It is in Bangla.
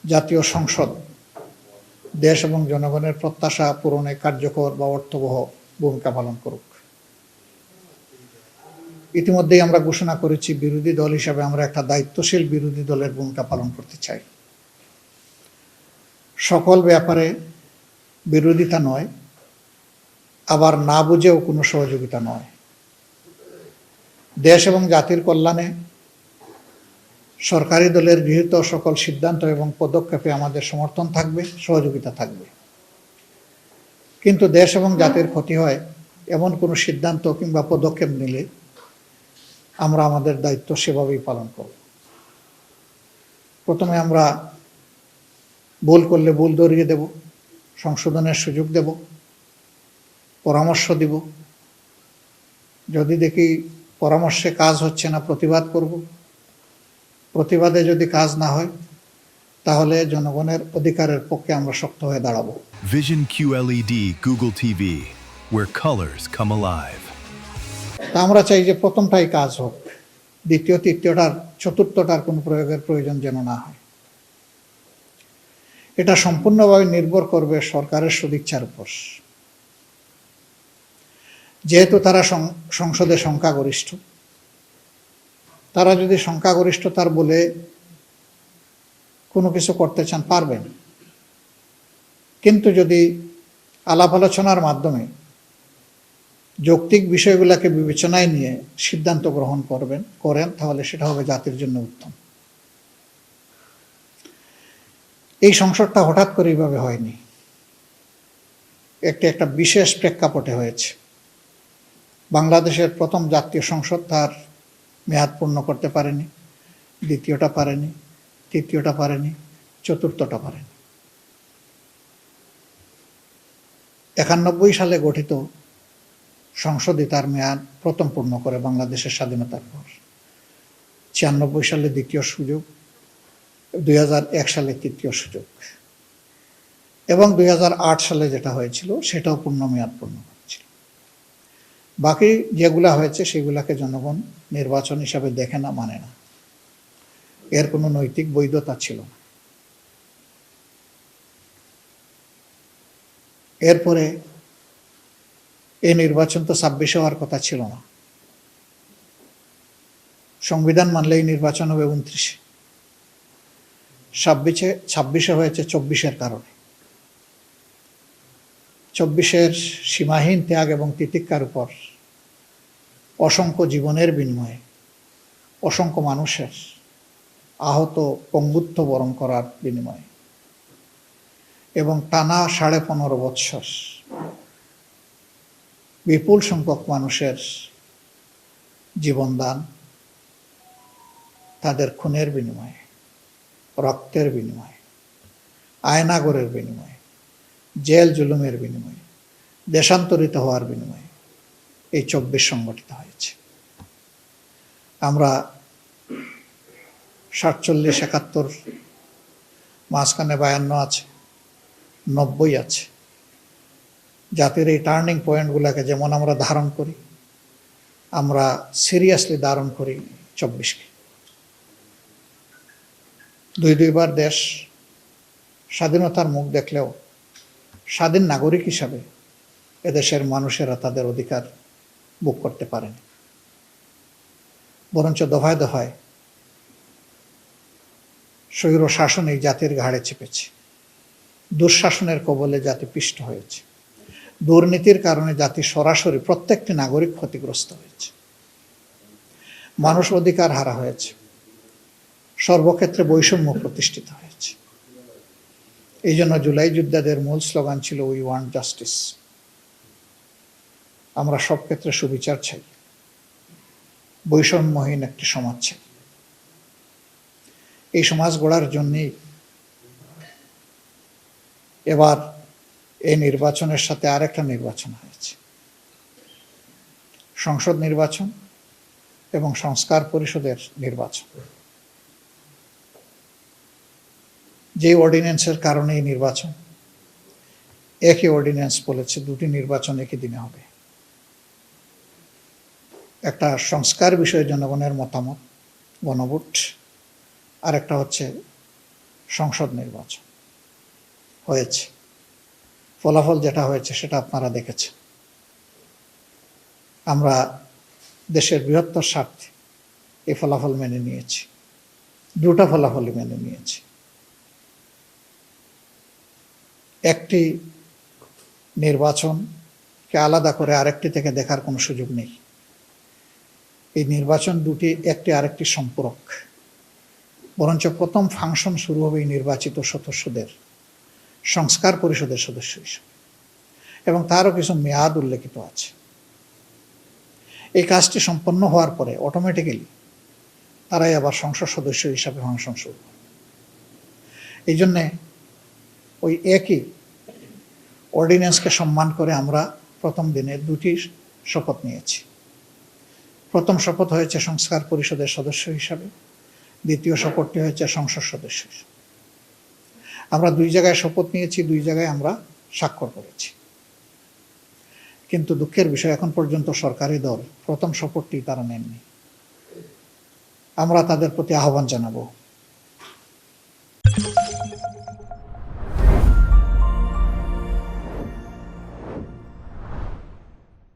জাতীয় সংসদ দেশ এবং জনগণের প্রত্যাশা পূরণে কার্যকর বা অর্থবহ ভূমিকা পালন করুক। ইতিমধ্যেই আমরা ঘোষণা করেছি, বিরোধী দল হিসাবে আমরা একটা দায়িত্বশীল বিরোধী দলের ভূমিকা পালন করতে চাই। সকল ব্যাপারে বিরোধিতা নয়, আবার না বুঝেও কোনো সহযোগিতা নয়। দেশ এবং জাতির কল্যাণে সরকারি দলের গৃহীত সকল সিদ্ধান্ত এবং পদক্ষেপে আমাদের সমর্থন থাকবে, সহযোগিতা থাকবে। কিন্তু দেশ এবং জাতির ক্ষতি হয় এমন কোনো সিদ্ধান্ত কিংবা পদক্ষেপ নিলে আমরা আমাদের দায়িত্ব সেভাবেই পালন করব। প্রথমে আমরা ভুল করলে ভুল ধরিয়ে দেব, সংশোধনের সুযোগ দেব, পরামর্শ দিব। যদি দেখি পরামর্শে কাজ হচ্ছে না, প্রতিবাদ করব। প্রতিবাদে যদি কাজ না হয়, তাহলে জনগণের অধিকারের পক্ষে আমরা শক্ত হয়ে দাঁড়াবো। Vision QLED Google TV, where colors come alive. তা আমরা চাই যে প্রথমটাই কাজ হোক, দ্বিতীয়, তৃতীয়টার, চতুর্থটার কোনো প্রয়োগের প্রয়োজন যেন না হয়। এটা সম্পূর্ণভাবে নির্ভর করবে সরকারের সদিচ্ছার উপর। যেহেতু তারা সংসদে সংখ্যাগরিষ্ঠ, তারা যদি সংখ্যাগরিষ্ঠতার বলে কোনো কিছু করতে চান, পারবেন। কিন্তু যদি আলাপ আলোচনার মাধ্যমে যৌক্তিক বিষয়গুলোকে বিবেচনায় নিয়ে সিদ্ধান্ত গ্রহণ করেন, তাহলে সেটা হবে জাতির জন্য উত্তম। এই সংসদটা হঠাৎ করে এইভাবে হয়নি, একটা বিশেষ প্রেক্ষাপটে হয়েছে। বাংলাদেশের প্রথম জাতীয় সংসদ তার মেয়াদ পূর্ণ করতে পারেনি, দ্বিতীয়টা পারেনি, তৃতীয়টা পারেনি, চতুর্থটা পারেনি। 91 সালে গঠিত সংসদই তার মেয়াদ প্রথম পূর্ণ করে বাংলাদেশের স্বাধীনতার পর। 96 সালে দ্বিতীয় সুযোগ, 2001 সালে তৃতীয় সুযোগ, এবং 2008 সালে যেটা হয়েছিল সেটাও পূর্ণ মেয়াদ পূর্ণ করেছিল। বাকি যেগুলা হয়েছে সেগুলাকে জনগণ নির্বাচন হিসাবে দেখে না, মানে না। এর কোনো নৈতিক বৈধতা ছিল না। এরপরে এই নির্বাচন তো 26 হওয়ার কথা ছিল না। সংবিধান মানলে এই নির্বাচন হবে 29-এ। 26-এ হয়েছে 24-এর কারণে। 24-এর সীমাহীন ত্যাগ এবং তিতিক্ষার উপর অসংখ্য জীবনের বিনিময়ে, অসংখ্য মানুষের আহত, পঙ্গুত্ব বরণ করার বিনিময়ে, এবং টানা 15.5 বৎসর বিপুল সংখ্যক মানুষের জীবনদান, তাদের খুনের বিনিময়ে, রক্তের বিনিময়ে, আয়নাগরের বিনিময়ে, জেল জুলুমের বিনিময়ে, দেশান্তরিত হওয়ার বিনিময়ে এই 24 সংগঠিত হয়েছে। আমরা 47, 71, মাঝখানে 52 আছে, 90 আছে। জাতির এই টার্নিং পয়েন্টগুলোকে যেমন আমরা ধারণ করি, আমরা সিরিয়াসলি ধারণ করি 24-কে। দুইবার দেশ স্বাধীনতার মুখ দেখলেও স্বাধীন নাগরিক হিসাবে এদেশের মানুষেরা তাদের অধিকার ভোগ করতে পারেনি, বরঞ্চ দফায় দফায় স্বৈর শাসন এই জাতির ঘাড়ে চেপেছে। দুঃশাসনের কবলে জাতি পিষ্ট হয়েছে। দুর্নীতির কারণে জাতি সরাসরি, প্রত্যেকটি নাগরিক ক্ষতিগ্রস্ত হয়েছে। মানুষ অধিকার হারা হয়েছে। সর্বক্ষেত্রে বৈষম্য প্রতিষ্ঠিত হয়েছে। এই জন্য জুলাই যোদ্ধাদের মূল স্লোগান ছিল, উই ওয়ান্ট জাস্টিস। আমরা সব ক্ষেত্রে সুবিচার চাই, বৈষম্যহীন একটি সমাজ চাই। এই সমাজ গড়ার জন্যই এবার এই নির্বাচনের সাথে আরেকটা নির্বাচন হয়েছে, সংসদ নির্বাচন এবং সংস্কার পরিষদের নির্বাচন। যে অর্ডিন্যান্সের কারণে এই নির্বাচন, একই অর্ডিন্যান্স বলেছে দুটি নির্বাচন একই দিনে হবে। একটা সংস্কার বিষয়ে জনগণের মতামত, গণভোট, আর একটা হচ্ছে সংসদ নির্বাচন হয়েছে। ফলাফল যেটা হয়েছে সেটা আপনারা দেখেছেন। আমরা দেশের বৃহত্তর স্বার্থে এই ফলাফল মেনে নিয়েছি, দুটো ফলাফলই মেনে নিয়েছি। একটি নির্বাচনকে আলাদা করে আরেকটি থেকে দেখার কোনো সুযোগ নেই। এই নির্বাচন দুটি একটি আরেকটি সম্পূরক। বরঞ্চ প্রথম ফাংশন শুরু হবে এই নির্বাচিত সদস্যদের সংস্কার পরিষদের সদস্য হিসেবে, এবং তারও কিছু মেয়াদ উল্লেখিত আছে। এই কাজটি সম্পন্ন হওয়ার পরে অটোমেটিক্যালি তারাই আবার সংসদ সদস্য হিসাবে ফাংশন শুরু করে। এই জন্যে ওই একই অর্ডিন্যান্সকে সম্মান করে আমরা প্রথম দিনে দুটি শপথ নিয়েছি। প্রথম শপথ হয়েছে সংস্কার পরিষদের সদস্য হিসাবে, দ্বিতীয় শপথটি হয়েছে সংসদ সদস্য হিসাবে। আমরা দুই জায়গায় শপথ নিয়েছি, দুই জায়গায় আমরা স্বাক্ষর করেছি। কিন্তু দুঃখের বিষয়, এখন পর্যন্ত সরকারি দল প্রথম শপথটি তারা নেননি। আমরা তাদের প্রতি আহ্বান জানাবো,